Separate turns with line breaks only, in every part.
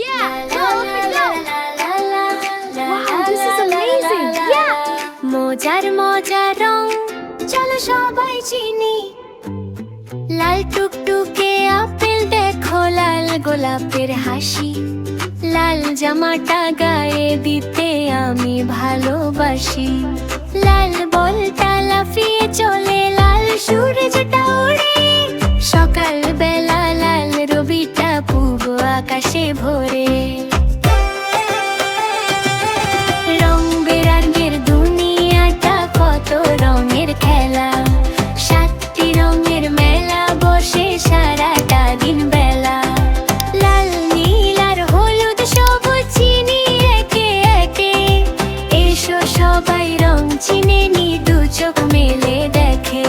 Yeah, come on, go. Wow, this is amazing. Yeah.
মজার মজার রং চলো সবাই চিনি, লাল টুকটুকে আপেল দেখো, লাল গোলাপের হাসি, লাল জামাটা গায়ে দিতে আমি ভালোবাসি, লাল বলটা লাফিয়ে চলে, লাল সূর্যটা উড়ে, সকাল বেলা লাল রবিটা পূব আকাশে ভরে, রং বেরঙের দুনিয়াটা কত রঙের খেলা, সাতটি রঙের মেলা বসে সারাটা দিন বেলা, লাল নীল আর হলুদ সবুজ চিনি একে একে, এসো সবাই রং চিনে নি, দু চোখ মেলে দেখে।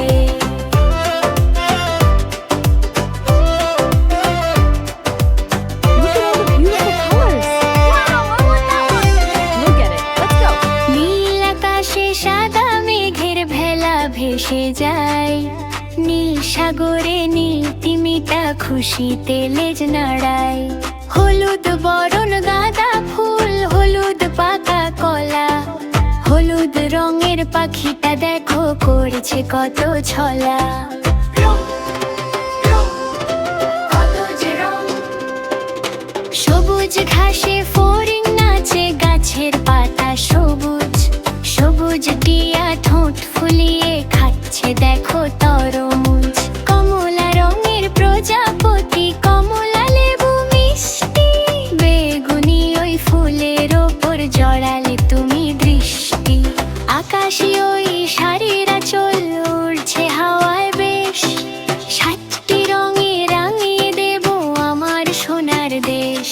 Look at all the beautiful colors. Wow, I want that one. Look at it. Let's go.
নীল আকাশে সাদা মেঘের ভেলা ভেসে যায়, নীল সাগরে নীল তিমিটা খুশিতে লেজ নাড়ায়, হলুদ বরণ গাঁদা ফুল, হলুদ পাকা কলা, হলুদ রঙের পাখিটা দেখো করছে কত ছলা, সবুজ ঘাসে ফড়িং নাচে, গাছের পাতা সবুজ, সবুজ টিয়া ঠোঁট ফুলিয়ে খাচ্ছে দেখো তরমুজ, কমলা রঙের প্রজাপতি, কমলা লেবু মিষ্টি, বেগুনি ওই ফুলের ওপর জড়ালে তুমি দৃষ্টি, আকাশে ওই শাড়িরা চল উড়ছে হাওয়ায় বেশ, সাতটি রঙে রাঙিয়ে দেব আমার সোনার দেশ,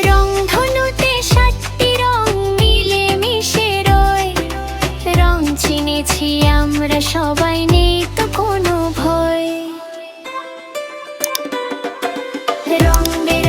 রং ধনুতে সাতটি রং মিলে মিশে রয়, রং চিনেছি আমরা সবাই, নেই তো কোনো ভয়, রং বেরঙের